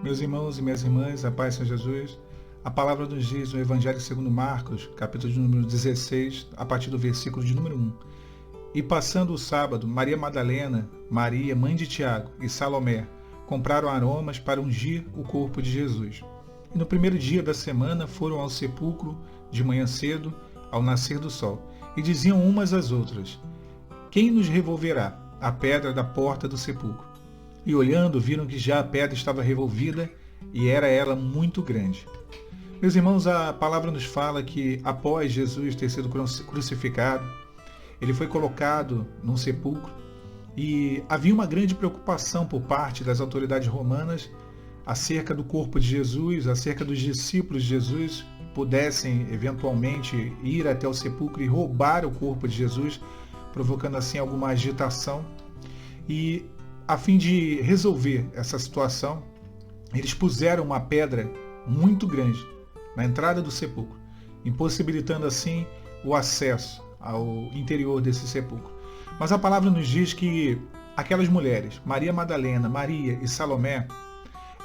Meus irmãos e minhas irmãs, a paz Senhor Jesus, a palavra nos diz no Evangelho segundo Marcos, capítulo de número 16, a partir do versículo de número 1. E passando o sábado, Maria Madalena, Maria, mãe de Tiago, e Salomé compraram aromas para ungir o corpo de Jesus. E no primeiro dia da semana foram ao sepulcro de manhã cedo, ao nascer do sol, e diziam umas às outras: quem nos revolverá a pedra da porta do sepulcro? E olhando, viram que já a pedra estava revolvida e era ela muito grande. Meus irmãos, a palavra nos fala que após Jesus ter sido crucificado, ele foi colocado num sepulcro e havia uma grande preocupação por parte das autoridades romanas acerca do corpo de Jesus, acerca dos discípulos de Jesus que pudessem eventualmente ir até o sepulcro e roubar o corpo de Jesus, provocando assim alguma agitação. E a fim de resolver essa situação, eles puseram uma pedra muito grande na entrada do sepulcro, impossibilitando assim o acesso ao interior desse sepulcro. Mas a palavra nos diz que aquelas mulheres, Maria Madalena, Maria e Salomé,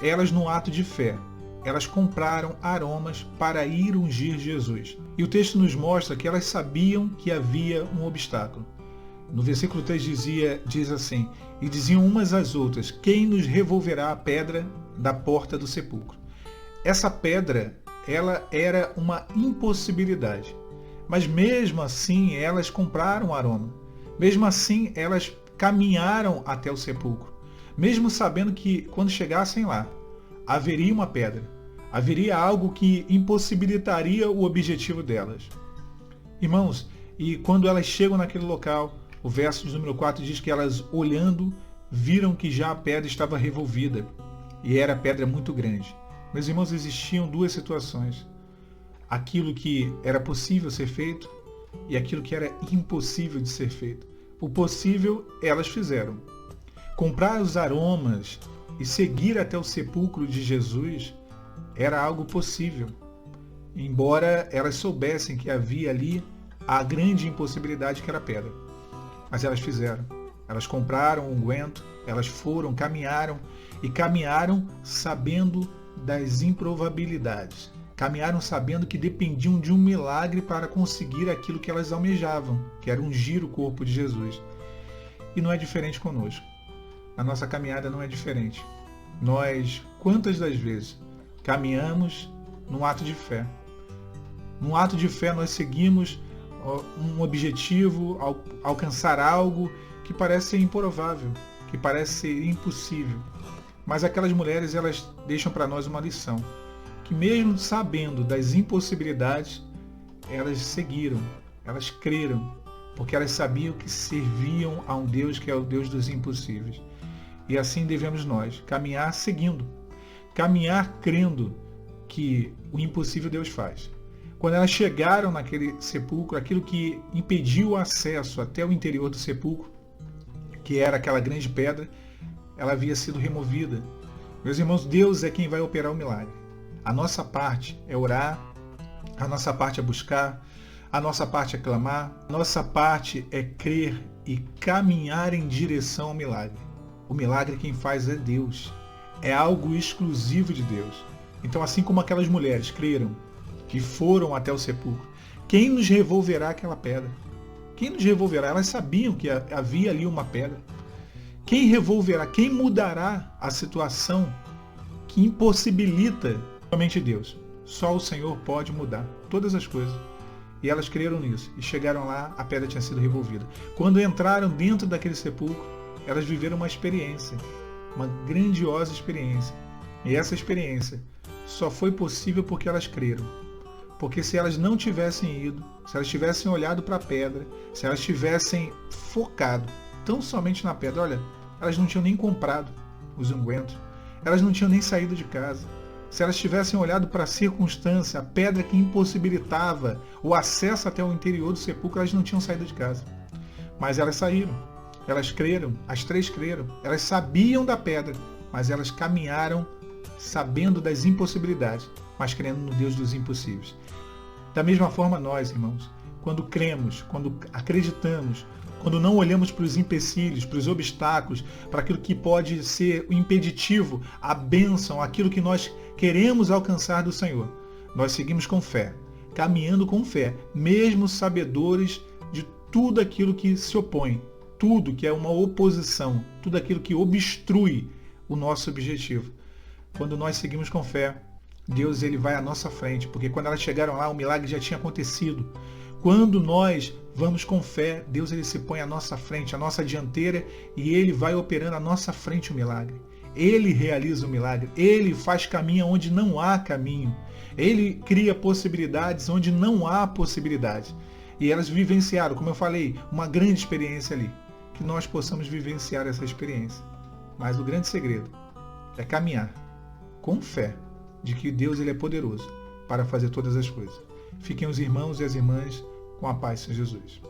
elas no ato de fé, elas compraram aromas para ir ungir Jesus. E o texto nos mostra que elas sabiam que havia um obstáculo. No versículo 3 diz assim: e diziam umas às outras: quem nos revolverá a pedra da porta do sepulcro? Essa pedra, ela era uma impossibilidade. Mas mesmo assim, elas compraram aroma. Mesmo assim, elas caminharam até o sepulcro. Mesmo sabendo que quando chegassem lá, haveria uma pedra. Haveria algo que impossibilitaria o objetivo delas. Irmãos, e quando elas chegam naquele local, o verso de número 4 diz que elas, olhando, viram que já a pedra estava revolvida, e era pedra muito grande. Meus irmãos, existiam duas situações: aquilo que era possível ser feito e aquilo que era impossível de ser feito. O possível elas fizeram. Comprar os aromas e seguir até o sepulcro de Jesus era algo possível, embora elas soubessem que havia ali a grande impossibilidade que era a pedra. Mas elas fizeram. Elas compraram o unguento, elas foram, caminharam sabendo das improbabilidades. Caminharam sabendo que dependiam de um milagre para conseguir aquilo que elas almejavam, que era ungir o corpo de Jesus. E não é diferente conosco. A nossa caminhada não é diferente. Nós, quantas das vezes, caminhamos num ato de fé? Num ato de fé nós seguimos um objetivo, alcançar algo que parece improvável, que parece impossível. Mas aquelas mulheres, elas deixam para nós uma lição, que mesmo sabendo das impossibilidades, elas seguiram, elas creram, porque elas sabiam que serviam a um Deus que é o Deus dos impossíveis. E assim devemos nós, caminhar seguindo, caminhar crendo que o impossível Deus faz. Quando elas chegaram naquele sepulcro, aquilo que impediu o acesso até o interior do sepulcro, que era aquela grande pedra, ela havia sido removida. Meus irmãos, Deus é quem vai operar o milagre. A nossa parte é orar, a nossa parte é buscar, a nossa parte é clamar, a nossa parte é crer e caminhar em direção ao milagre. O milagre quem faz é Deus. É algo exclusivo de Deus. Então, assim como aquelas mulheres creram e foram até o sepulcro, quem nos revolverá aquela pedra? Quem nos revolverá? Elas sabiam que havia ali uma pedra. Quem revolverá? Quem mudará a situação que impossibilita? Somente Deus. Só o Senhor pode mudar todas as coisas. E elas creram nisso. E chegaram lá, a pedra tinha sido revolvida. Quando entraram dentro daquele sepulcro, elas viveram uma experiência, uma grandiosa experiência. E essa experiência só foi possível porque elas creram. Porque se elas não tivessem ido, se elas tivessem olhado para a pedra, se elas tivessem focado tão somente na pedra, olha, elas não tinham nem comprado os ungüentos, elas não tinham nem saído de casa. Se elas tivessem olhado para a circunstância, a pedra que impossibilitava o acesso até o interior do sepulcro, elas não tinham saído de casa. Mas elas saíram, elas creram, as três creram, elas sabiam da pedra, mas elas caminharam sabendo das impossibilidades, mas crendo no Deus dos impossíveis. Da mesma forma nós, irmãos, quando cremos, quando acreditamos, quando não olhamos para os empecilhos, para os obstáculos, para aquilo que pode ser o impeditivo, a bênção, aquilo que nós queremos alcançar do Senhor, nós seguimos com fé, caminhando com fé, mesmo sabedores de tudo aquilo que se opõe, tudo que é uma oposição, tudo aquilo que obstrui o nosso objetivo. Quando nós seguimos com fé, Deus ele vai à nossa frente, porque quando elas chegaram lá, o milagre já tinha acontecido. Quando nós vamos com fé, Deus ele se põe à nossa frente, à nossa dianteira, e ele vai operando à nossa frente o milagre. Ele realiza o milagre, ele faz caminho onde não há caminho. Ele cria possibilidades onde não há possibilidade. E elas vivenciaram, como eu falei, uma grande experiência ali. Que nós possamos vivenciar essa experiência. Mas o grande segredo é caminhar com fé de que Deus ele é poderoso para fazer todas as coisas. Fiquem os irmãos e as irmãs com a paz de Jesus.